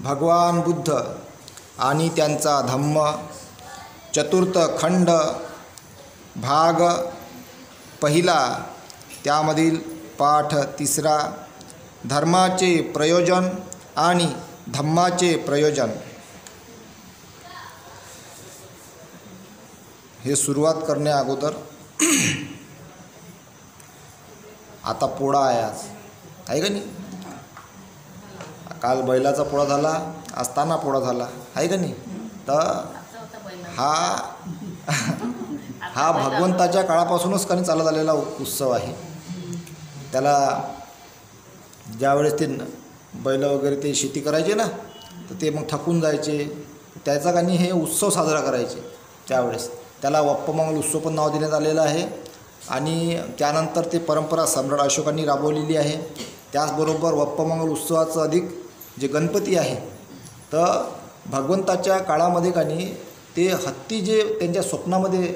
भगवान बुद्ध आणि त्यांचा धम्म चतुर्थ खंड भाग पहिला, त्यामधील पाठ तिसरा, धर्माचे प्रयोजन आणि धम्माचे प्रयोजन. हे सुरुवात करण्या अगोदर आता पोळा आहे, आज आहे का नाही? काल बैलाचा पोळा झाला, आज ताना पोळा झाला, आहे का नाही? तर हा भगवंताच्या काळापासूनच काही चालत आलेला उत्सव आहे. त्याला ज्यावेळेस ते बैल वगैरे ते शेती करायचे ना, तर ते मग थकून जायचे, त्याचा काही हे उत्सव साजरा करायचे. त्यावेळेस त्याला वप्पमंगल उत्सव पण नाव देण्यात आलेलं आहे. आणि त्यानंतर ते परंपरा सम्राट अशोकांनी राबवलेली आहे. त्याचबरोबर वप्पमंगल उत्सवाचं अधिक जे गणपती आहे, तर भगवंताच्या काळामध्ये कानी ते हत्ती जे त्यांच्या स्वप्नामध्ये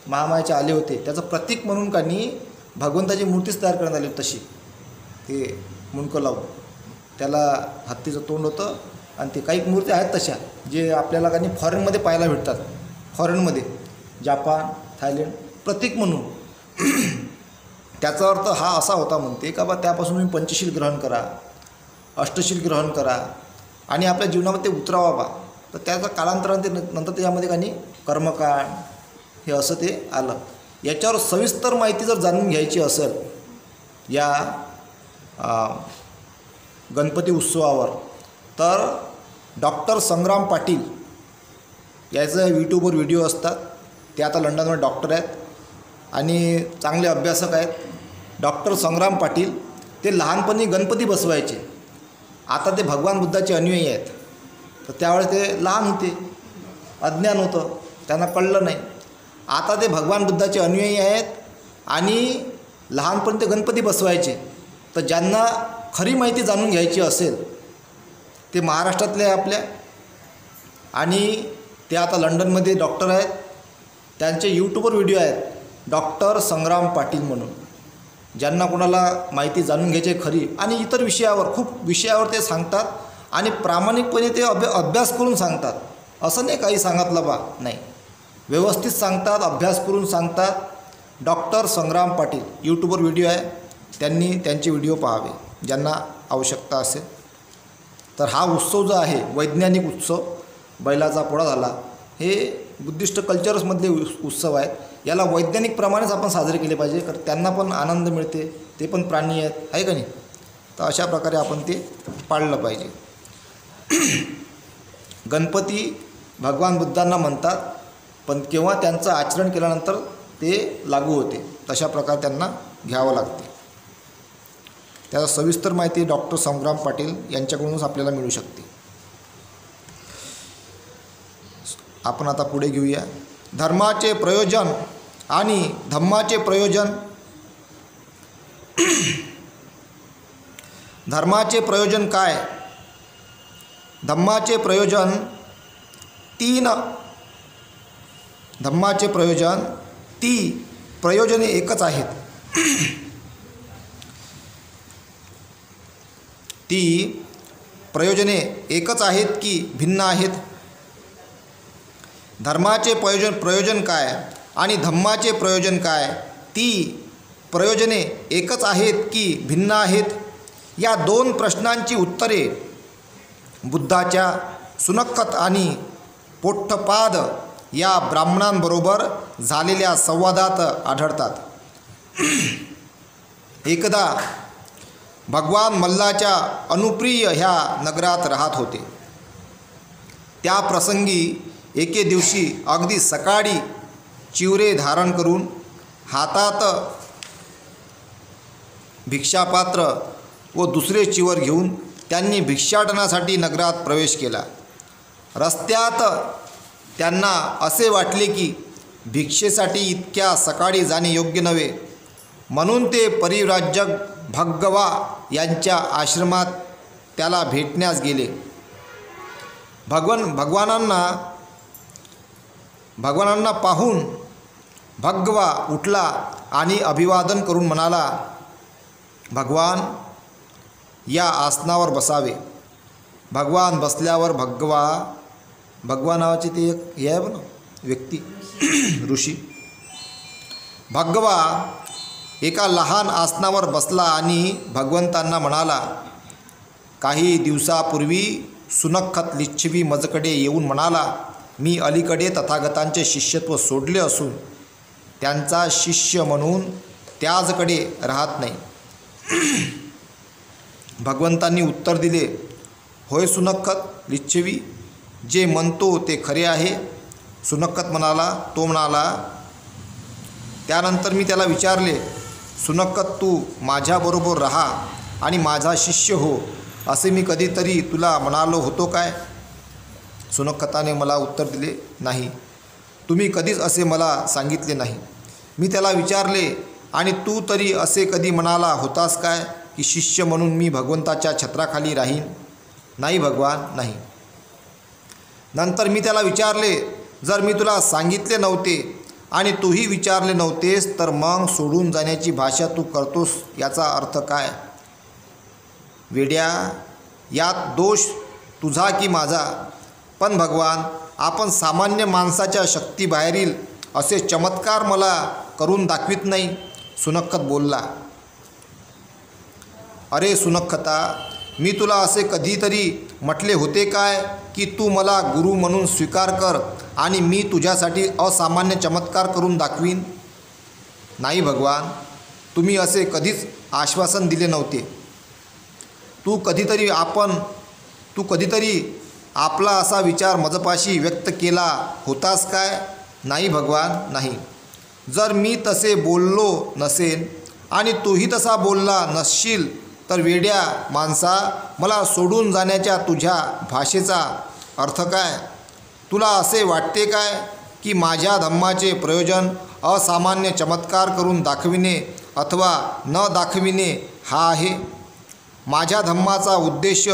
महामायाचे आले होते, त्याचं प्रतीक म्हणून कानी भगवंताची मूर्तीच तयार करण्यात आली होती. तशी ते मुंडकं लावून त्याला हत्तीचं तोंड होतं. आणि ते काही मूर्ती आहेत तशा जे आपल्याला कानी फॉरेनमध्ये पाहायला भेटतात. फॉरेनमध्ये जापान, थायलंड, प्रतीक म्हणून. त्याचा अर्थ हा असा होता म्हणते का बा त्यापासून तुम्ही पंचशील ग्रहण करा, अष्टशील ग्रहण करा आणि आपल्या जीवनामध्ये ते उतरावा बा. तर त्याचा कालांतराने ते नंतर त्याच्यामध्ये काही कर्मकांड हे असं ते आलं. याच्यावर सविस्तर माहिती जर जाणून घ्यायची असेल या गणपती उत्सवावर, तर डॉक्टर संग्राम पाटील याचं यूट्यूबवर व्हिडिओ असतात. ते आता लंडनमध्ये डॉक्टर आहेत आणि चांगले अभ्यासक आहेत. डॉक्टर संग्राम पाटील ते लहानपणी गणपती बसवायचे. आता ते भगवान बुद्धाचे अनुयायी आहेत. तर त्यावेळेस ते लहान होते, अज्ञान होतं, त्यांना कळलं नाही. आता ते भगवान बुद्धाचे अनुयायी आहेत आणि लहानपणी ते गणपती बसवायचे. तर ज्यांना खरी माहिती जाणून घ्यायची असेल ते महाराष्ट्रातले आपल्या, आणि ते आता लंडनमध्ये डॉक्टर आहेत. त्यांचे यूट्यूबवर व्हिडिओ आहेत, डॉक्टर संग्राम पाटील म्हणून. ज्यांना कोणाला माहिती जाणून घ्यायची खरी आणि इतर विषयावर, खूप विषयावर ते सांगतात आणि प्रामाणिकपणे ते अभ्यास करून सांगतात. असं नाही काही सांगितलं बा, नाही, व्यवस्थित सांगतात, अभ्यास करून सांगतात. डॉक्टर संग्राम पाटील यूट्यूबवर व्हिडिओ आहे, त्यांनी त्यांचे व्हिडिओ पाहावे ज्यांना आवश्यकता असेल. तर हा उत्सव जो आहे वैज्ञानिक उत्सव, बैलाचा पोळा झाला, हे बुद्धिस्ट कल्चर्समधले उत्सव आहेत. याला वैज्ञानिक प्रमाणेच आपण साजरे केले पाहिजे, कारण त्यांना पण आनंद मिळते, ते पण प्राणी आहेत, आहे का नाही? तर अशा प्रकारे आपण ते पाळलं पाहिजे. गणपती भगवान बुद्धांना म्हणतात, पण केव्हा त्यांचं आचरण केल्यानंतर ते लागू होते, तशा प्रकारे त्यांना घ्यावं लागते. त्याचा सविस्तर माहिती डॉक्टर संग्राम पाटील यांच्याकडूनच आपल्याला मिळू शकते. आपण आता पुढे घेऊया. धर्माचे प्रयोजन आणि धम्माचे प्रयोजन. धर्माचे प्रयोजन काय? धम्माचे प्रयोजन तीन. धम्माचे प्रयोजन प्रयोजने एकच आहेत. ती प्रयोजने एकच आहेत की भिन्न आहेत? धर्माचे प्रयोजन काय आणि धम्माचे प्रयोजन काय? ती प्रयोजने एकच आहेत की भिन्न आहेत? या दोन प्रश्नांची उत्तरे बुद्धाच्या सुनक्कत आणि पोट्टपाद या ब्राह्मणांबरोबर झालेल्या संवादात आढळतात. एकदा भगवान मल्लाच्या अनुप्रिय ह्या नगरात राहत होते. त्या प्रसंगी एके दिवशी अगदी सकाळी चिवरे धारण करून हातात भिक्षापात्र व दुसरे चिवर घेऊन त्यांनी भिक्षाटनासाठी नगरात प्रवेश केला. रस्त्यात त्यांना असे वाटले की भिक्षेसाठी इतक्या सकाळी जाणे योग्य नव्हे, म्हणून ते परिव्राजक भग्गवा यांच्या आश्रमात त्याला भेटण्यास गेले. भगवानांना पाहून भग्गवा उठला आणि अभिवादन करून म्हणाला, भगवान, या आसनावर बसावे. भगवान बसल्यावर भगवा नावाचे ते एक हे आहे ना व्यक्ती ऋषी. भगवा एका लहान आसनावर बसला आणि भगवंतांना म्हणाला, काही दिवसापूर्वी सुनखत लिच्छवी मजकडे येऊन म्हणाला, मी अलीकडे तथागतांचे शिष्यत्व सोडले असून त्यांचा शिष्य म्हणून त्याजकडे राहत नाही. भगवंतांनी उत्तर दिले, होय सुनखत लिच्छवी, जे म्हणतो ते खरे आहे. सुनखत म्हणाला. त्यानंतर मी त्याला विचारले, सुनखत तू माझ्याबरोबर राहा आणि माझा शिष्य हो असे मी कधीतरी तुला म्हणालो होतो काय? सुनखताने मला उत्तर दिले, नाही, तुम्ही कधीच असे मला सांगितले नाही. मी त्याला विचारले, आणि तू तरी असे कधी म्हणाला होतास काय की शिष्य म्हणून मी भगवंताच्या छत्राखाली राहीन? नाही भगवान, नाही. नंतर मी त्याला विचारले, जर मी तुला सांगितले नव्हते आणि तूही विचारले नव्हतेस तर मग सोडून जाण्याची भाषा तू करतोस याचा अर्थ काय? वेड्या, यात दोष तुझा की माझा? पण भगवान, आपण सामान्य माणसाच्या शक्तीबाहेरील असे चमत्कार मला करून दाखवित नाही. सुनखत बोलला, अरे सुनखता, मी तुला असे कधीतरी म्हटले होते काय की तू मला गुरु म्हणून स्वीकार कर आणि मी तुझ्यासाठी असामान्य चमत्कार करून दाखवीन? नाही भगवान, तुम्ही असे कधीच आश्वासन दिले नव्हते. तू कधीतरी आपला असा विचार मजपाशी व्यक्त केला होतास काय? नाही भगवान, नाही. जर मी तसे बोललो नसेन आणि तूही तसा बोलला नसशील तर वेड्या माणसा, मला सोडून जाण्याच्या तुझ्या भाषेचा अर्थ काय? तुला असे वाटते काय की माझ्या धम्माचे प्रयोजन असामान्य चमत्कार करून दाखविणे अथवा न दाखविणे हा आहे? माझ्या धम्माचा उद्देश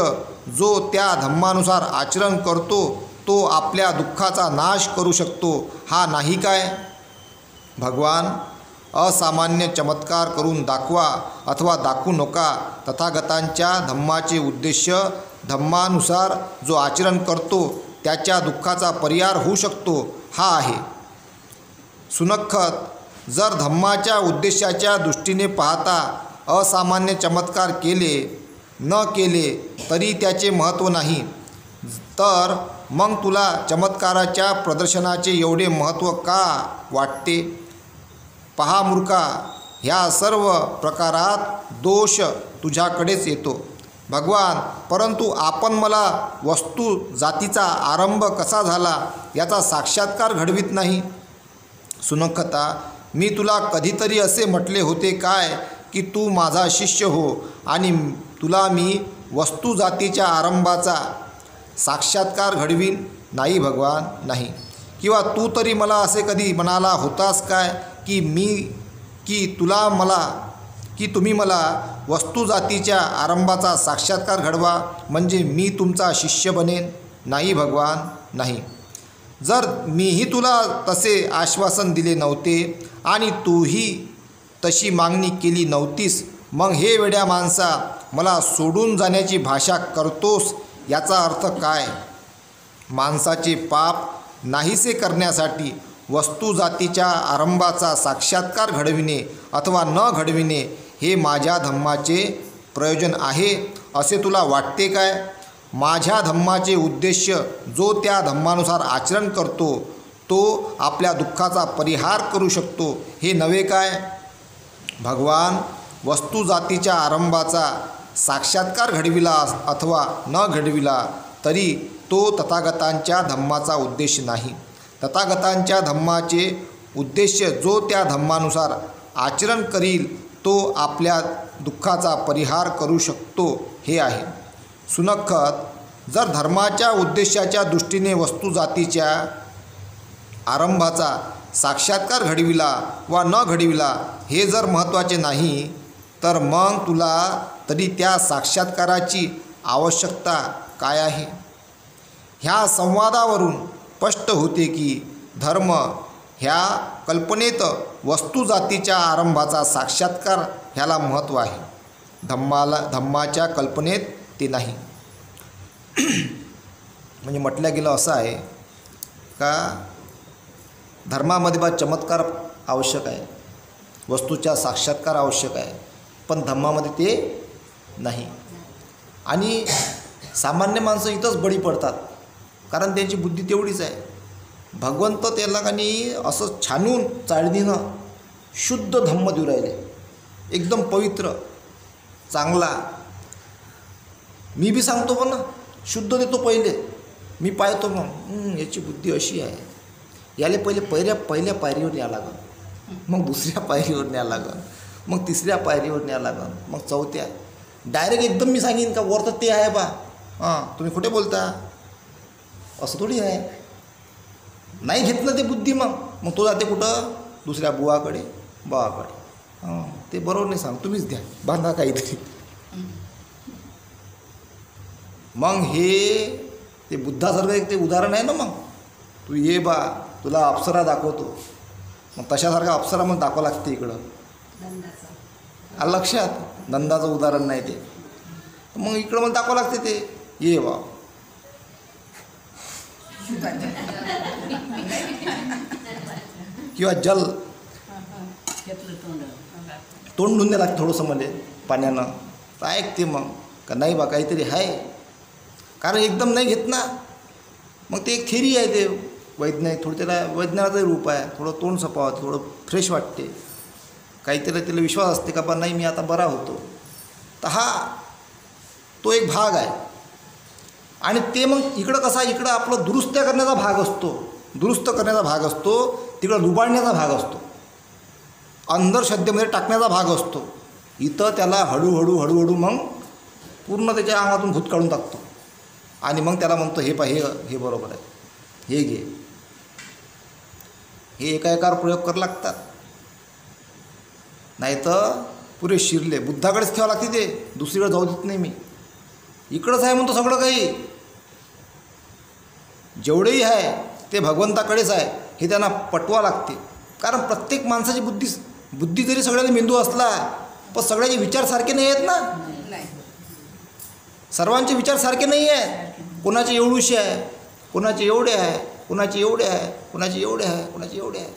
जो त्या धम्मानुसार आचरण करतो तो आपल्या दुःखाचा नाश करू शकतो, हा नाही काय? भगवान, असामान्य चमत्कार करून दाखवा अथवा दाखवू नका. तथागतांच्या धम्माचे उद्देश धम्मानुसार जो आचरण करतो त्याच्या दुःखाचा परिहार होऊ शकतो, हा आहे. सुनखत, जर धम्माच्या उद्देशाच्या दृष्टीने पाहता असामान्य चमत्कार केले न केले तरी त्याचे महत्त्व नाही, तर मग तुला चमत्काराच्या प्रदर्शनाचे एवढे महत्त्व का वाटते? पहा मूर्खा, ह्या सर्व प्रकारात दोष तुझ्याकडेच येतो. भगवान, परंतु आपण मला वस्तू जातीचा आरंभ कसा झाला याचा साक्षात्कार घडवित नाही. सुनखता, मी तुला कधीतरी असे म्हटले होते काय की तू माझा शिष्य हो आणि तुला मी वस्तू जातीच्या आरंभाचा साक्षात्कार घडवीन? नाही भगवान, नाही. किंवा तू तरी मला असे कधी म्हणाला होतास काय की तुम्ही मला वस्तू जातीच्या आरंभाचा साक्षात्कार घडवा म्हणजे मी तुमचा शिष्य बनेन? नाही भगवान, नाही. जर मीही तुला तसे आश्वासन दिले नव्हते आणि तूही तशी मागणी केली नव्हतीस, मग हे वेड्या माणसा, मला सोडून जाण्याची भाषा करतोस याचा अर्थ काय? माणसाचे पाप नाहीसे करण्यासाठी वस्तू जातीच्या आरंभाचा साक्षात्कार घडविणे अथवा न घडविणे हे माझ्या धम्माचे प्रयोजन आहे असे तुला वाटते काय? माझ्या धम्माचे उद्देश जो त्या धम्मानुसार आचरण करतो तो आपल्या दुःखाचा परिहार करू शकतो, हे नव्हे काय? भगवान, वस्तू जातीच्या आरंभाचा साक्षात्कार घडविला अथवा न घडविला तरी तो तथागतांच्या धम्माचा उद्देश नाही. तथागतांच्या धम्माचे उद्देश जो त्या धम्मानुसार आचरण करील तो आपल्या दुःखाचा परिहार करू शकतो, हे आहे. सुनखत, जर धर्माच्या उद्देशाच्या दृष्टीने वस्तू जातीच्या आरंभाचा साक्षात्कार घडविला वा न घडविला हे जर महत्त्वाचे नाही तर मग तुला तरी त्या साक्षात्काराची आवश्यकता काय आहे? ह्या संवादावरून स्पष्ट होते की धर्म ह्या कल्पनेत वस्तू जातीच्या आरंभाचा साक्षात्कार ह्याला महत्त्व आहे, धम्माच्या कल्पनेत ते नाही. म्हणजे म्हटलं गेलं असं आहे का धर्मामध्ये बा चमत्कार आवश्यक आहे, वस्तूचा साक्षात्कार आवश्यक आहे, पण धम्मामध्ये ते नाही. आणि सामान्य माणसं इथंच बळी पडतात, कारण त्यांची बुद्धी तेवढीच आहे. भगवंत त्याला काही असं छानून चाळणीनं शुद्ध धम्म देऊ राहिले, एकदम पवित्र चांगला. मी बी सांगतो पण ना, शुद्ध देतो पहिले, मी पाहतो मग याची बुद्धी अशी आहे, याला पहिल्या पायरीवर न्यावं लागेल, मग दुसऱ्या पायरीवर न्यावं लागेल, मग तिसऱ्या पायरीवर न्यावं लागेल, मग चौथ्या. डायरेक्ट एकदम मी सांगेन का वर तर ते आहे बा, तुम्ही खोटे बोलता, असं थोडी आहे. नाही घेतलं ते बुद्धी, मग तो जाते कुठं, दुसऱ्या बुवाकडे बावाकडे. ते बरोबर नाही सांग, तुम्हीच द्या बांधा काहीतरी. मग हे ते बुद्धासारखं एक ते उदाहरण आहे ना. मग तू ये बा, तुला अप्सरा दाखवतो, मग तशासारखा अप्सरा मग दाखवा लागते इकडं. लक्षात, नंदाचं उदाहरण नाही ते, मग इकडं मग दाखवा लागते ते, ये बा. किंवा जल तोंड धुंदे लागते थोडंसं मध्ये पाण्यानं, तर ऐकते मग का नाही बा काहीतरी आहे, कारण एकदम नाही घेत ना. मग ते एक थेरी आहे, ते वैज्ञानिक, थोडं त्याला वैज्ञानाचं रूप आहे, थोडं तोंड सपावं, थोडं फ्रेश वाटते, काहीतरी त्याला विश्वास असते का बा नाही मी आता बरा होतो. तर हा तो एक भाग आहे. आणि ते मग इकडं कसा, इकडं आपलं दुरुस्त करण्याचा भाग असतो, दुरुस्त करण्याचा भाग असतो, तिकडं लुबाडण्याचा भाग असतो, अंधश्रद्धेमध्ये टाकण्याचा भाग असतो. इथं त्याला हळूहळू हळूहळू मग पूर्ण त्याच्या अंगातून भूत काढून टाकतो, आणि मग त्याला म्हणतो हे हे बरोबर आहे, हे घे. हे एका एकावर प्रयोग करावे लागतात, नाही तर पुरे शिरले. बुद्धाकडेच ठेवावं लागते ते, दुसरीकडे जाऊ देत नाही मी, इकडंच आहे म्हणतो सगळं काही. जेवढेही आहे ते भगवंताकडेच आहे हे त्यांना पटवा लागते. कारण प्रत्येक माणसाची बुद्धी जरी सगळ्याला मेंदू असला, पण सगळ्याचे विचार सारखे नाही आहेत ना. सर्वांचे विचार सारखे नाही आहे. कोणाचे एवढूशे आहे, कोणाचे एवढे आहे, कोणाचे एवढे आहे, कोणाचे एवढे आहे, कोणाचे एवढे आहे.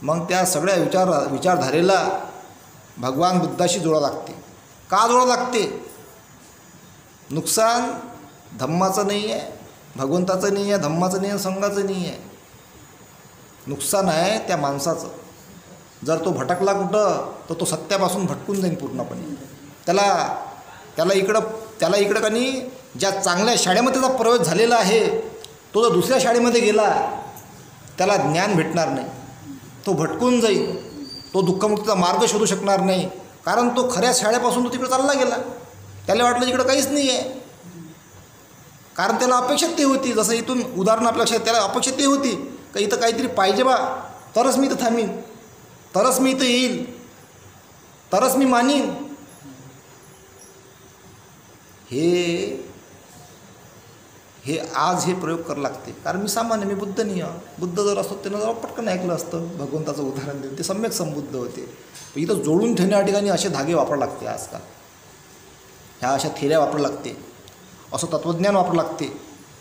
मग त्या सगळ्या विचारधारेला भगवान बुद्धाशी जोडा लागते. का जोडा लागते? नुकसान धम्माचं नाही आहे, भगवंताचं नाही आहे, धम्माचं नाही आहे, संघाचं नाही आहे. नुकसान आहे त्या माणसाचं. जर तो भटकला कुठं, तर तो सत्यापासून भटकून जाईल पूर्णपणे. त्याला इकडं का नाही, ज्या चांगल्या शाळेमध्ये त्याचा प्रवेश झालेला आहे, तो जर दुसऱ्या शाळेमध्ये गेला त्याला ज्ञान भेटणार नाही, तो भटकून जाईल, तो दुःखमुक्तीचा मार्ग शोधू शकणार नाही. कारण तो खऱ्या शाळेपासून तो तिकडे चालला गेला, त्याला वाटलं इकडं काहीच नाही आहे. कारण त्याला अपेक्षा ते होती, जसं इथून उदाहरण आपल्या लक्षात, त्याला अपेक्षा ते होती का इथं काहीतरी पाहिजे बा, तरच मी इथं थांबीन, तरच मी इथं येईल, तरच मी मानीन. हे आज हे प्रयोग करावं लागते. कारण मी सामान्य, मी बुद्ध नाही आहे. बुद्ध जर असतो त्यानं जरा पटकन ऐकलं असतं भगवंताचं उदाहरण देऊन, ते सम्यक संबुद्ध होते. इथं जोडून ठेवण्या ठिकाणी असे धागे वापरावे लागते आजकाल. ह्या अशा थेऱ्या वापरावं लागते, असं तत्त्वज्ञान वापरावं लागते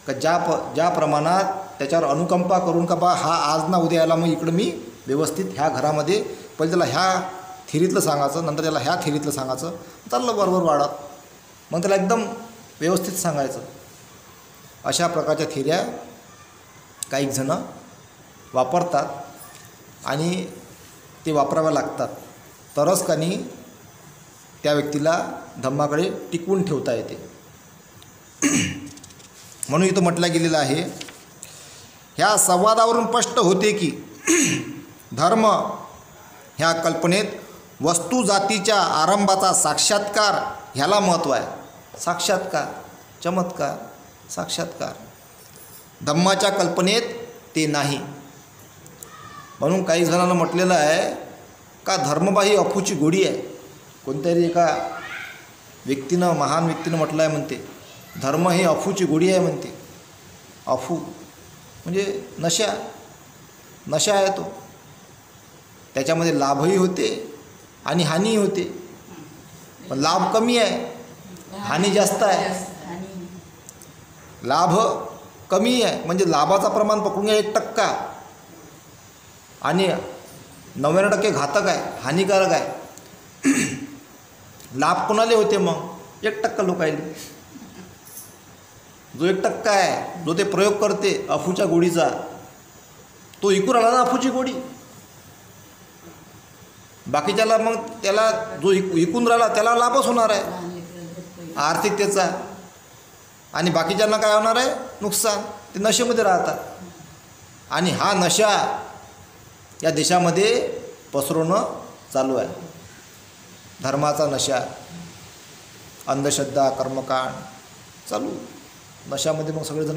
का ज्या प्रमाणात त्याच्यावर अनुकंपा करून का बा हा आज ना उद्या याला, मग इकडं मी व्यवस्थित ह्या घरामध्ये पहिले त्याला ह्या थेरीतलं सांगायचं, नंतर त्याला ह्या थेरीतलं सांगायचं, चाललं बरोबर वाढत, मग त्याला एकदम व्यवस्थित सांगायचं. अशा प्रकारच्या थेऱ्या काही जणं वापरतात आणि ते वापराव्या लागतात, तरच का नाही त्या व्यक्तीला धम्माकडे टिकवून ठेवता येते. म्हणून इथं म्हटलं गेलेलं आहे, ह्या संवादावरून स्पष्ट होते की धर्म ह्या कल्पनेत वस्तू जातीच्या आरंभाचा साक्षात्कार ह्याला महत्त्व आहे. साक्षात्कार, चमत्कार, साक्षात्कार. धम्माच्या कल्पनेत ते नाही. म्हणून काही जणांना म्हटलेलं आहे का धर्मबा ही अफूची गोडी आहे. कोणत्यातरी एका व्यक्तीनं, महान व्यक्तीनं म्हटलं आहे, म्हणते धर्म ही अफूची गोडी आहे म्हणते. अफू म्हणजे नशा आहे तो. त्याच्यामध्ये लाभही होते आणि हानीही होते, पण लाभ कमी आहे, हानी जास्त आहे. लाभ कमी आहे, म्हणजे लाभाचा प्रमाण पकडून घ्या 1%, आणि 99% घातक आहे, हानिकारक आहे. लाभ कोणाला होते मग? 1% लोकायले. जो 1% आहे, जो ते प्रयोग करते अफूच्या गोळीचा, तो इकून आला ना अफूची गोळी. बाकीच्याला मग त्याला जो इकून राहिला त्याला लाभच होणार आहे आर्थिकतेचा, आणि बाकीच्यांना काय होणार आहे? नुकसान. ते नशेमध्ये राहतात. आणि हा नशा या देशामध्ये पसरवणं चालू आहे. धर्माचा नशा, अंधश्रद्धा, कर्मकांड चालू. नशामध्ये मग सगळेजण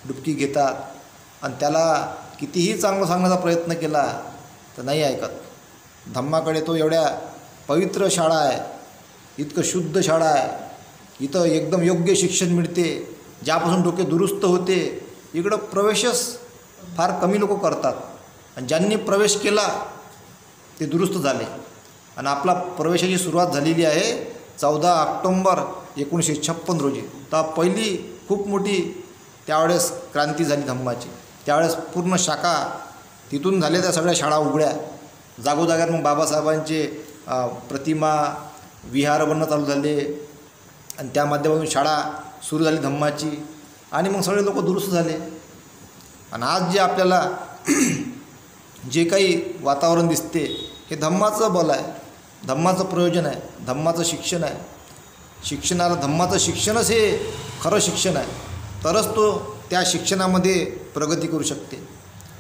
डुबकी घेतात, आणि त्याला कितीही चांगलं सांगण्याचा प्रयत्न केला तर नाही ऐकत. धम्माकडे तो एवढ्या पवित्र शाळा आहे, इतकं शुद्ध शाळा आहे, इथं एकदम योग्य शिक्षण मिळते, ज्यापासून डोके दुरुस्त होते. इकडं प्रवेशच फार कमी लोक करतात, आणि ज्यांनी प्रवेश केला ते दुरुस्त झाले. आणि आपला प्रवेशाची सुरुवात झालेली आहे 14 ऑक्टोंबर 1956 रोजी. तर पहिली खूप मोठी त्यावेळेस क्रांती झाली धम्माची. त्यावेळेस पूर्ण शाखा तिथून झाल्या, त्या सगळ्या शाळा उघड्या. जागोजाग्यात मग बाबासाहेबांचे प्रतिमा, विहार बनणं चालू झाले, आणि त्या माध्यमातून शाळा सुरू झाली धम्माची, आणि मग सगळे लोक दुरुस्त झाले. आणि आज जे आपल्याला जे काही वातावरण दिसते हे धम्माचं बल आहे, धम्माचं प्रयोजन आहे, धम्माचं शिक्षण आहे. शिक्षणाला धम्माचं शिक्षणच हे खरं शिक्षण आहे, तरच तो त्या शिक्षणामध्ये प्रगती करू शकते.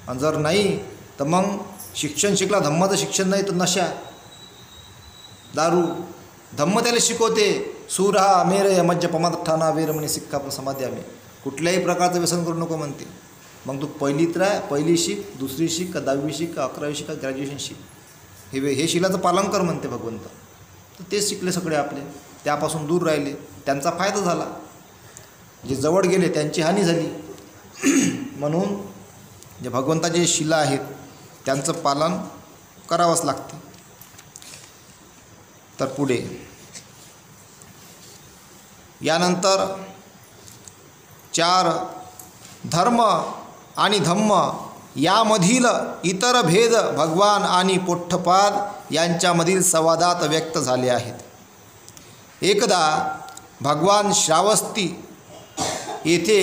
आणि जर नाही तर मग शिक्षण शिकला, धम्माचं शिक्षण नाही तर नशा, दारू. धम्म त्याला शिकवते सूर हा मेरे मज्ज पमाठाना वीर म्हणे सिक्का समाध्या मे. कुठल्याही प्रकारचं व्यसन करू नको म्हणते. मग तू पहिलीत राह, पहिली शिक, दुसरी शिक, का 10वी शिक, का 11वी शिक, का ग्रॅज्युएशन शिक. हे शिलाचं पालन कर म्हणते भगवंत. तर तेच शिकले सगळे आपले, त्यापासून दूर राहिले, त्यांचा फायदा झाला. जे जवळ गेले त्यांची हानी झाली. म्हणून जे भगवंताचे शिला आहेत त्यांचं पालन करावंच लागते. तर पुढे यानंतर 4 धर्म आणि धम्म यामधील इतर भेद भगवान आणि पोट्टपाद यांच्यामधील संवादात व्यक्त झाले आहेत. एकदा भगवान श्रावस्ती येथे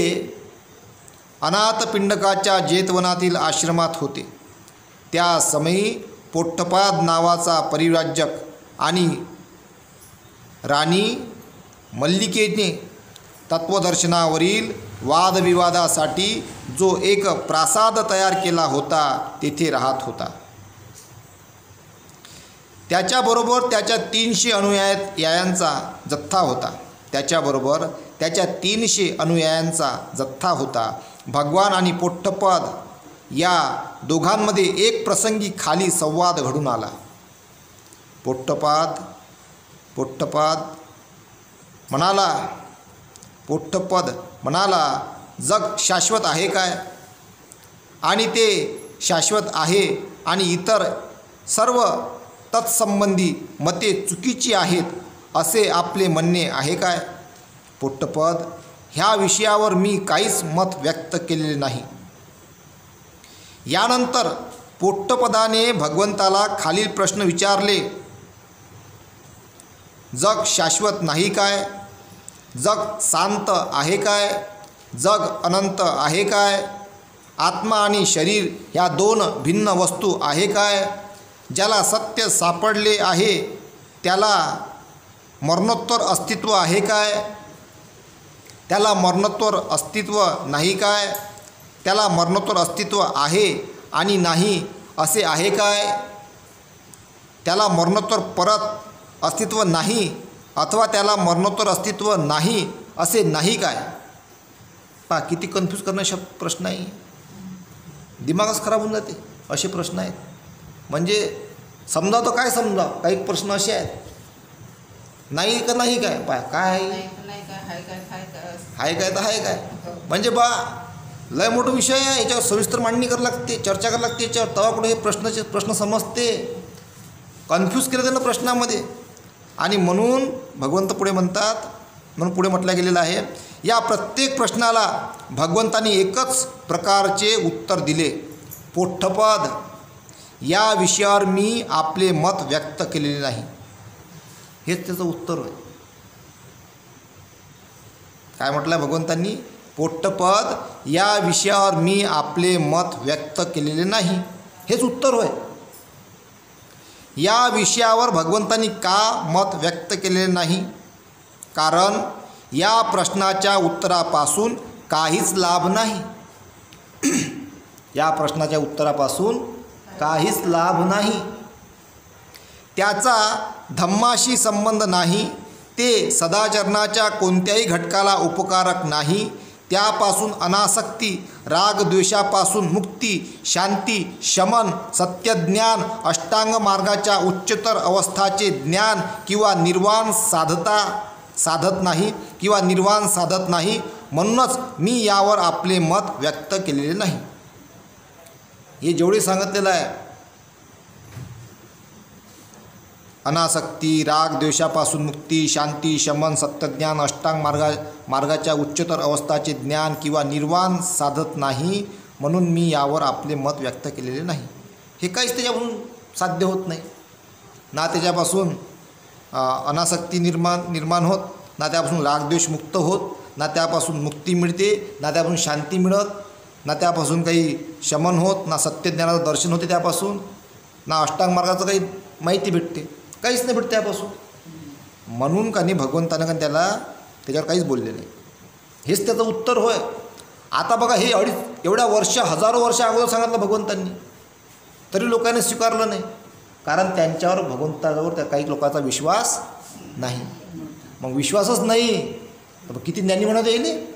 अनाथपिंडकाच्या जेतवनातील आश्रमात होते. त्या समयी पोट्टपाद नावाचा परिव्राजक आणि राणी मल्लिकेने तत्वदर्शनावरील वादविवादासाठी जो एक प्रासाद तयार केला होता तेथे राहत होता. त्याच्याबरोबर त्याच्या 300 अनुयायांचा जथ्था होता. भगवान आणि पोट्टपाद या दोघांमध्ये एक प्रसंगी खाली संवाद घडून आला. पोट्टपाद म्हणाला, जग शाश्वत आहे काय? आणि ते शाश्वत आहे, आणि इतर सर्व तत्संबंधी मते चुकीची आहेत असे आपले म्हणणे आहे काय? पोट्टपाद, ह्या विषयावर मी काहीच मत व्यक्त केलेले नाही. यानंतर पोट्टपादाने भगवंताला खालील प्रश्न विचारले. जग शाश्वत नाही काय? जग शांत आहे काय? जग अनंत आहे काय? आत्मा आणि शरीर ह्या 2 भिन्न वस्तू आहे काय? ज्याला सत्य सापडले आहे त्याला मरणोत्तर अस्तित्व आहे काय? त्याला मरणोत्तर अस्तित्व नाही काय? त्याला मरणोत्तर अस्तित्व आहे आणि नाही असे आहे काय? त्याला मरणोत्तर परत अस्तित्व नाही, अथवा त्याला मरणोत्तर अस्तित्व नाही असे नाही काय? पहा किती कन्फ्यूज करणारे प्रश्न आहे. दिमागच खराब होऊन जाते असे प्रश्न आहेत. म्हणजे समजावं तर काय समजावं? काही प्रश्न असे आहेत, नाही का नाही काय? पहा काय आहे काय तर आहे काय. म्हणजे बा लय मोठा विषय आहे, याच्यावर सविस्तर मांडणी करावी लागते, चर्चा करावी लागते याच्यावर, तेव्हा कुठे हे प्रश्न समजते. कन्फ्यूज केलं त्यांना प्रश्नामध्ये. आणि म्हणून भगवंत पुढे म्हणतात, म्हणून पुढे म्हटलं गेलेलं आहे, या प्रत्येक प्रश्नाला भगवंतांनी एकच प्रकारचे उत्तर दिले. पोठ्ठपद, या विषयावर मी आपले मत व्यक्त केलेले नाही. हेच त्याचं उत्तर होय. काय म्हटलं भगवंतांनी? पोठ्ठपद, या विषयावर मी आपले मत व्यक्त केलेले नाही. हेच उत्तर होय. या विषयावर भगवंतांनी का मत व्यक्त केलेले नाही? कारण या प्रश्नाच्या उत्तरापासून काहीच लाभ नाही. या प्रश्नाच्या उत्तरापासून काहीच लाभ नाही. त्याचा धम्माशी संबंध नाही. ते सदाचरणाच्या कोणत्याही घटकाला उपकारक नाही. त्यापासून अनासक्ती, रागद्वेषापासून मुक्ती, शांती, शमन, सत्यज्ञान, अष्टांग मार्गाच्या उच्चतर अवस्थाचे ज्ञान किंवा निर्वाण साधत नाही. म्हणूनच मी यावर आपले मत व्यक्त केलेले नाही. हे जेवढे सांगितलेलं आहे, अनासक्ती, राग द्वेषापासून मुक्ती, शांती, शमन, सत्यज्ञान, अष्टांग मार्गाच्या उच्चतर अवस्थाचे ज्ञान किंवा निर्वाण साधत नाही, म्हणून मी यावर आपले मत व्यक्त केलेले नाही. हे काहीच त्याच्यापासून साध्य होत नाही. ना त्याच्यापासून अनासक्ती निर्माण होत, ना त्यापासून रागद्वेष मुक्त होत, ना त्यापासून मुक्ती मिळते, ना त्यापासून शांती मिळत, ना त्यापासून काही शमन होत, ना सत्यज्ञानाचं दर्शन होते त्यापासून, ना अष्टांग मार्गाचं काही माहिती भेटते. काहीच नाही भेटते त्यापासून. म्हणून का नाही भगवंतानं का त्याच्यावर काहीच बोलले नाही. हेच त्याचं उत्तर होय. आता बघा, हे एवढ्या हजारो वर्ष अगोदर सांगितलं भगवंतांनी, तरी लोकांनी स्वीकारलं नाही. कारण त्यांच्यावर, भगवंतावर त्या काही लोकांचा विश्वास नाही. मग विश्वासच नाही तर किती ज्ञानी म्हणत येईल?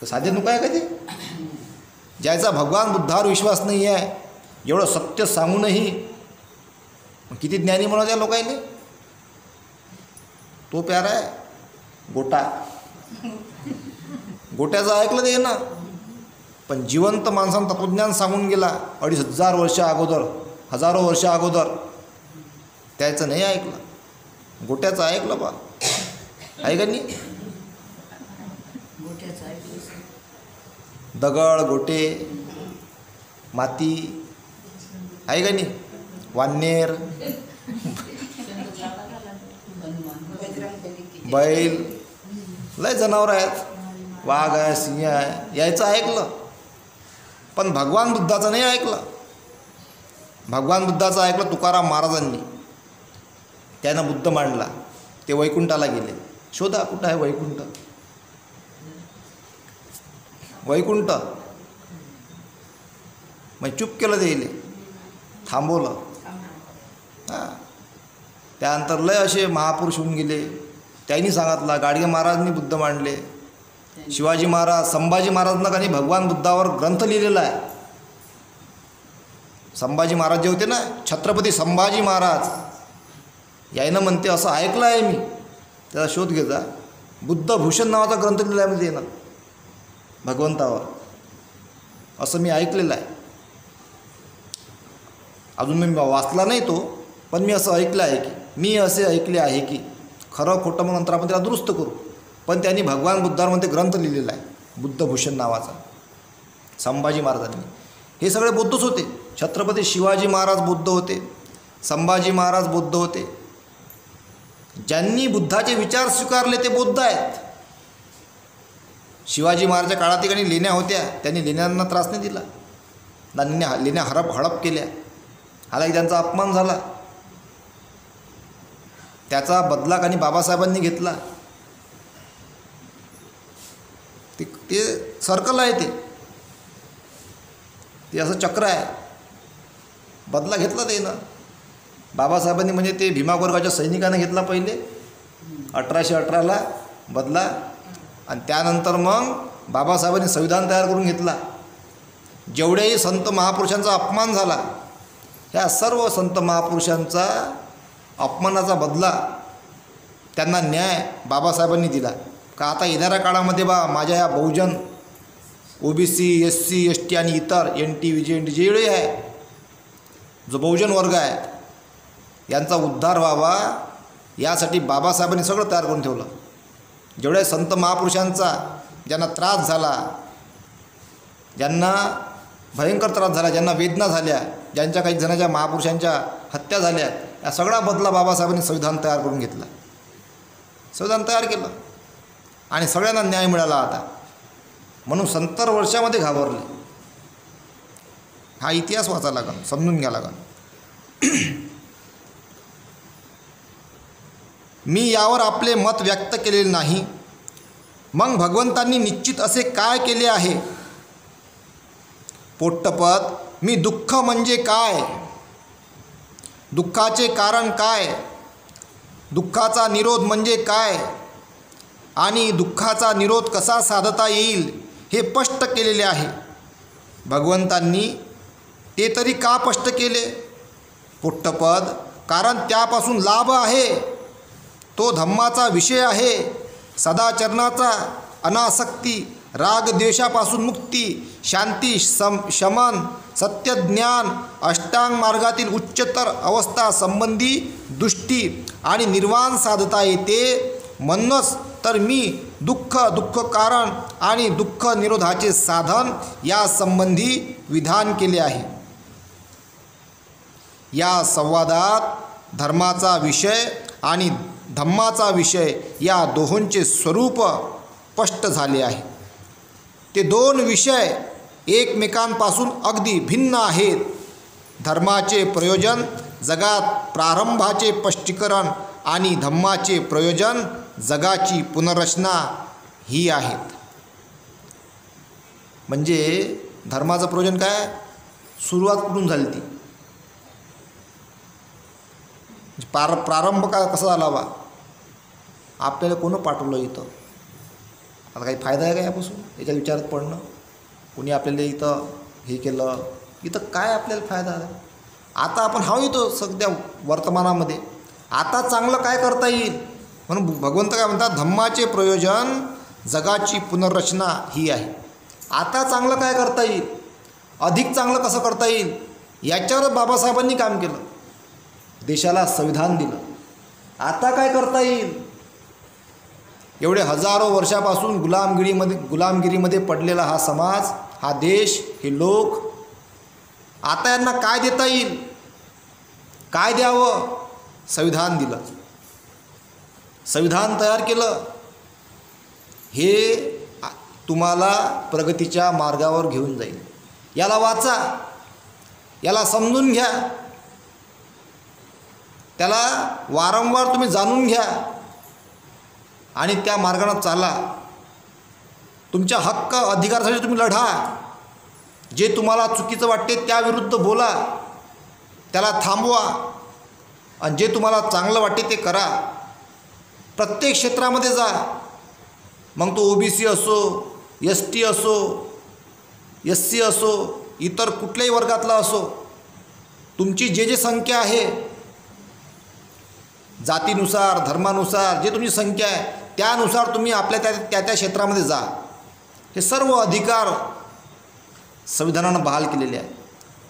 तर साधे नको आहे का ते? ज्याचा भगवान बुद्धावर विश्वास नाही आहे, एवढं सत्य सांगूनही किती ज्ञानी म्हणत या लोकांनी? तो प्यारा आहे गोटा. गोट्याचं ऐकलं ते ना, पण जिवंत माणसानं तत्वज्ञान सांगून गेला 2500 वर्ष अगोदर, हजारो वर्ष अगोदर, त्याचं नाही ऐकलं. गोट्याचं ऐकलं बा, आहे का नाही? दगड, गोटे, माती, आहे का नाही? वानेर, बैल, लय जनावर आहेत, वाघ आहे, सिंह आहे, यायचं ऐकलं. पण भगवान बुद्धाचं नाही ऐकलं. भगवान बुद्धाचं ऐकलं तुकाराम महाराजांनी. त्यानं बुद्ध मांडला. ते वैकुंठाला गेले. शोधा कुठं आहे वैकुंठ. वैकुंठ मग चूप केलं, द्यायले थांबवलं. हां, त्यानंतर लय असे महापुरुष होऊन गेले. त्यांनी सांगितलं. गाडगे महाराजांनी बुद्ध मांडले. शिवाजी महाराज, संभाजी महाराजांना काही भगवान बुद्धावर ग्रंथ लिहिलेला आहे. संभाजी महाराज जे होते ना, छत्रपती संभाजी महाराज, यायनं म्हणते असं ऐकलं आहे मी, त्याचा शोध घेजा. बुद्धभूषण नावाचा ग्रंथ लिहिला आहे म्हणजे येणं भगवंतावर, असं मी ऐकलेलं आहे. अजून मी वाचला नाही तो, पण मी असं ऐकलं आहे की, मी असे ऐकले आहे की, खरं खोटं मग नंतर आपण त्याला दुरुस्त करू, पण त्यांनी भगवान बुद्धांमध्ये ग्रंथ लिहिलेला आहे बुद्धभूषण नावाचा, संभाजी महाराजांनी. हे सगळे बुद्धच होते. छत्रपती शिवाजी महाराज बुद्ध होते, संभाजी महाराज बुद्ध होते. ज्यांनी बुद्धाचे विचार स्वीकारले ते बुद्ध आहेत. शिवाजी महाराजांच्या काळात ठिकाणी लेण्या होत्या, त्यांनी लेण्यांना त्रास नाही दिला, लेण्या हडप केल्या. हालाकी त्यांचा अपमान झाला, त्याचा बदला काही बाबासाहेबांनी घेतला. ते सर्कल आहे, ते असं चक्र आहे. बदला घेतला ते ना बाबासाहेबांनी, म्हणजे ते भीमावर्गाच्या सैनिकांना घेतला पहिले 1818ला बदला, आणि त्यानंतर मग बाबासाहेबांनी संविधान तयार करून घेतला. जेवढेही संत महापुरुषांचा अपमान झाला, ह्या सर्व संत महापुरुषांचा अपमानाचा बदला त्यांना न्याय बाबासाहेबांनी दिला. का आता येणाऱ्या काळामध्ये माझ्या ह्या बहुजन, OBC, SC, ST आणि इतर NT, VJNT जेवढे आहे, जो बहुजन वर्ग आहे, यांचा उद्धार व्हावा यासाठी बाबासाहेबांनी सगळं तयार करून ठेवलं. जेवढ्या संत महापुरुषांचा ज्यांना त्रास झाला, ज्यांना भयंकर त्रास झाला, ज्यांना वेदना झाल्या, ज्यांच्या काही जणांच्या महापुरुषांच्या हत्या झाल्या, या सगळा बदला बाबासाहेबांनी संविधान तयार करून घेतला. संविधान तयार केलं आणि सगळ्यांना न्याय मिळाला आता. म्हणून 70 वर्षामध्ये घाबरले. हा इतिहास वाचा लागेल, समजून घ्या लागेल. मी यावर आपले मत व्यक्त केलेले नाही. मग भगवंतांनी निश्चित असे काय केले आहे? पोट्टपद, मी दुःख म्हणजे काय, दुःखाचे कारण काय, दुःखाचा निरोध म्हणजे काय आणि दुःखाचा निरोध कसा साधता येईल हे स्पष्ट केलेले आहे. भगवंतांनी ते तरी का स्पष्ट केले? पोट्टपद, कारण त्यापासून लाभ आहे. तो धम्माचा विषय आहे. सदाचरणाचा, अनासक्ती, रागद्वेषापासून मुक्ती, शांती, शमन, सत्यज्ञान, अष्टांग मार्गातील उच्चतर अवस्था संबंधी दृष्टी आणि निर्वाण साधता येते. म्हणूनच तर मी दुःख, दुःख कारण आणि दुःख निरोधाचे साधन या संबंधी विधान केले आहे. या संवादात धर्माचा विषय आणि धम्माचा विषय या दोहोंचे स्वरूप स्पष्ट झाले आहे. ते दोन विषय एकमेकांपासून अगदी भिन्न आहेत. धर्माचे प्रयोजन जगात प्रारंभाचे स्पष्टीकरण आणि धम्माचे प्रयोजन जगाची पुनर्रचना ही आहेत. म्हणजे धर्माचं प्रयोजन काय? सुरुवात कुठून झाली ती? प्रारंभ का कसा झाला बा? आपल्याला कोणं पाठवलं इथं? आता काही फायदा आहे का यापासून? याच्या विचारात पडणं? कोणी आपल्याला इथं हे केलं, इथं काय आपल्याला फायदा आहे? आता आपण हाव इथं सध्या वर्तमानामध्ये. आता चांगलं काय करता येईल? म्हणून भगवंत काय म्हणतात? धम्माचे प्रयोजन जगाची पुनर्रचना ही आहे. आता चांगलं काय करता येईल, अधिक चांगलं कसं करता येईल, याच्यावर बाबासाहेबांनी काम केलं. देशाला संविधान दिलं. आता काय करता येईल? एवढे हजारो वर्षापासून गुलामगिरीमध्ये पडलेला हा समाज, हा देश, हे लोक, आता यांना काय देता येईल? काय द्यावं? संविधान दिलं, संविधान तयार केलं. हे तुम्हाला प्रगतीच्या मार्गावर घेऊन जाईल. याला वाचा, याला समजून घ्या, त्याला वारंवार तुम्ही जाणून घ्या आणि त्या मार्गाने चाला. तुमच्या हक्क अधिकारासाठी तुम्ही लढा. जे तुम्हाला चुकीचं वाटते त्याविरुद्ध बोला, त्याला थांबवा आणि जे तुम्हाला चांगलं वाटते ते करा. प्रत्येक क्षेत्रामध्ये जा. मग तो OBC असो, ST असो, SC असो, इतर कुठल्याही वर्गातला असो, तुमची जे संख्या आहे, जातीनुसार, धर्मानुसार जे तुमची संख्या आहे त्यानुसार तुम्ही आपल्या त्या क्षेत्रामध्ये जा. हे सर्व अधिकार संविधानानं बहाल केलेले आहे.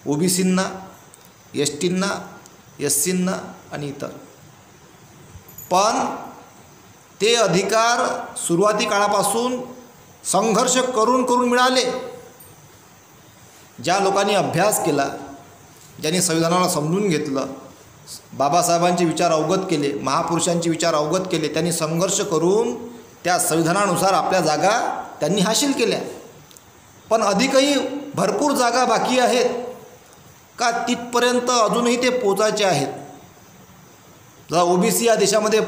OBCंना, STंना, SCंना आणि इतर. पण ते अधिकार सुरुवाती काळापासून संघर्ष करून मिळाले. ज्या लोकांनी अभ्यास केला, ज्यांनी संविधानाला समजून घेतलं, बाबासाहेबांचे विचार अवगत केले, महापुरुषांचे विचार अवगत केले, त्यांनी संघर्ष करून त्या संविधानानुसार आपल्या जागा त्यांनी हासिल केल्या. पण अधिकही भरपूर जागा बाकी आहेत का तिथपर्यंत अजूनही ते पोचायचे आहेत. जर OBC या देशामध्ये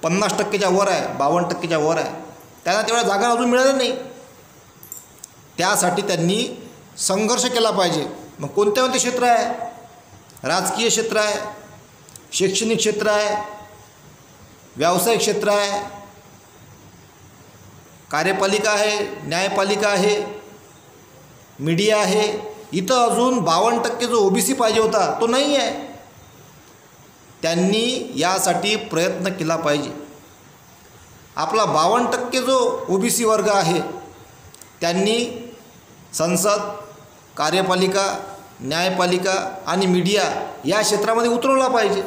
50% वर आहे, 52% वर आहे, त्यांना तेवढ्या जागा अजून मिळाल्या नाही. त्यासाठी त्यांनी संघर्ष केला पाहिजे. मग कोणते कोणते क्षेत्र आहे? राजकीय क्षेत्र आहे, शैक्षणिक क्षेत्र आहे, व्यावसायिक क्षेत्र आहे, कार्यपालिका आहे, न्यायपालिका आहे, मीडिया आहे. इथं अजून 52% जो OBC पाहिजे होता तो नाही आहे. त्यांनी यासाठी प्रयत्न केला पाहिजे. आपला 52% जो OBC वर्ग आहे त्यांनी संसद, कार्यपालिका, न्यायपालिका आणि मीडिया या क्षेत्रामध्ये उतरवला पाहिजे.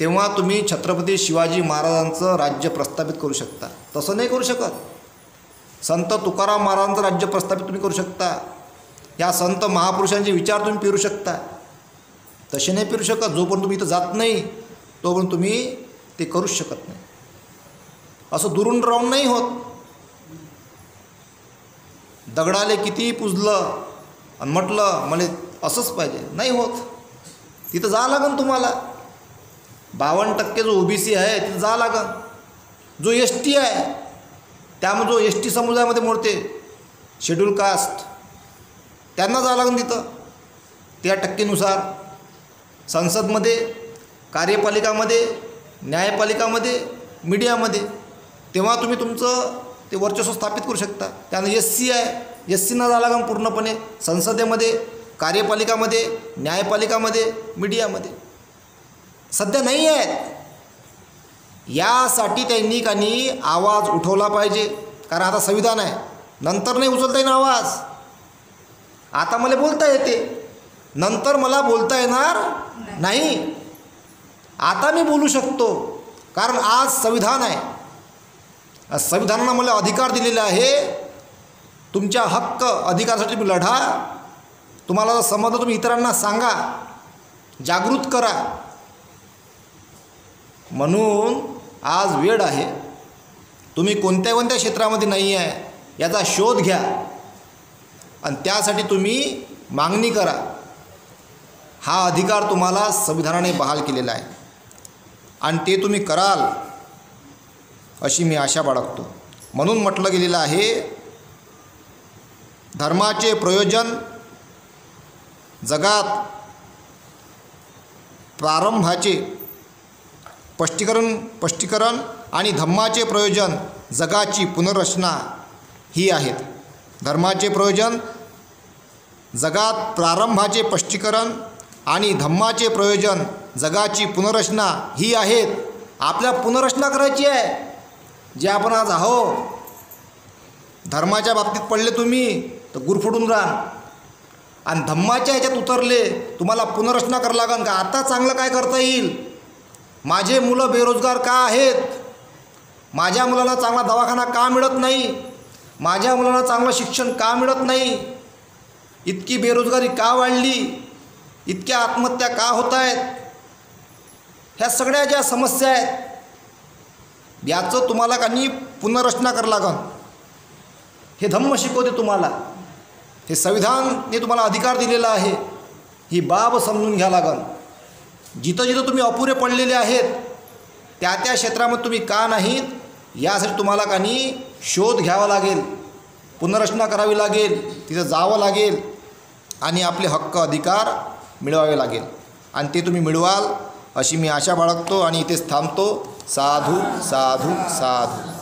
तेव्हा तुम्ही छत्रपती शिवाजी महाराजांचं राज्य प्रस्थापित करू शकता. तसं नाही करू शकत. संत तुकाराम महाराजांचं राज्य प्रस्थापित तुम्ही करू शकता. या संत महापुरुषांचे विचार तुम्ही पेरू शकता. तसे नाही पेरू शकत. जोपर्यंत तुम्ही इथं जात नाही तोपर्यंत तुम्ही ते करूच शकत नाही. असं दुरून राहून नाही होत. दगडाले कितीही पुजलं आणि म्हटलं मला असंच पाहिजे, नाही होत. तिथं जा लागन तुम्हाला. 52% जो OBC आहे तिथं जा लागन. जो ST आहे त्यामध्ये जो ST समुदायामध्ये मोडते, शेड्यूल कास्ट, त्यांना जा लागन तिथं. त्या टक्केनुसार संसदमध्ये, कार्यपालिकामध्ये, न्यायपालिकामध्ये, मीडियामध्ये, तेव्हा तुम्ही तुमचं ते वर्चस्व स्थापित करू शकता. त्यानं SC आहे, SCना जा लागन पूर्णपणे संसदेमध्ये, कार्यपालिकामध्ये, न्यायपालिकामध्ये, मीडियामध्ये. सध्या नाही आहेत. यासाठी त्यांनी काही आवाज उठवला पाहिजे. कारण आता संविधान आहे, नंतर नाही उचलता येईल आवाज. आता मला बोलता येते, नंतर मला बोलता येणार नाही. आता मी बोलू शकतो कारण आज संविधान आहे. संविधानानं मला अधिकार दिलेला आहे. तुमच्या हक्क अधिकारासाठी तुम्ही लढा. तुम्हाला जर समजलं तुम्ही इतरांना सांगा, जागृत करा. म्हणून आज वेळ आहे. तुम्ही कोणत्या कोणत्या क्षेत्रामध्ये नाही आहे याचा शोध घ्या आणि त्यासाठी तुम्ही मागणी करा. हा अधिकार तुम्हाला संविधानाने बहाल केलेला आहे आणि ते तुम्ही कराल अशी मी आशा बाळगतो. म्हणून म्हटलं गेलेलं आहे, धर्माचे प्रयोजन जगात प्रारंभाचे स्पष्टीकरण आणि धम्माचे प्रयोजन जगाची पुनर्रचना ही आहेत. धर्माचे प्रयोजन जगात प्रारंभाचे स्पष्टीकरण आणि धम्माचे प्रयोजन जगाची पुनर्रचना ही आहेत. आपल्या पुनर्रचना करायची आहे. जे आपण आज आहो, धर्माच्या बाबतीत पडले तुम्ही तर गुरफडून राहा आणि धम्माच्या ह्याच्यात उतरले, तुम्हाला पुनर्रचना करावं लागेल. का आता चांगलं काय करता येईल? माझे मुलं बेरोजगार का आहेत? माझ्या मुलांना चांगला दवाखाना का मिळत नाही? माझ्या मुलांना चांगलं शिक्षण का मिळत नाही? इतकी बेरोजगारी का वाढली? इतक्या आत्महत्या का होत आहेत? ह्या सगळ्या ज्या समस्या आहेत याचं तुम्हाला काही पुनर्रचना करावं लागेल. हे धम्म शिकवते तुम्हाला. हे संविधानने तुम्हाला अधिकार दिलेला आहे. ही बाब समजून घ्या लागेल. जिथं जिथं तुम्ही अपुरे पडलेले आहेत त्या त्या क्षेत्रामध्ये तुम्ही का नाहीत यासाठी तुम्हाला काही शोध घ्यावा लागेल, पुनर्रचना करावी लागेल, तिथं जावं लागेल आणि आपले हक्क अधिकार मिळवावे लागेल आणि ते तुम्ही मिळवाल अशी मी आशा बाळगतो आणि इथेच थांबतो. साधू साधू साधू.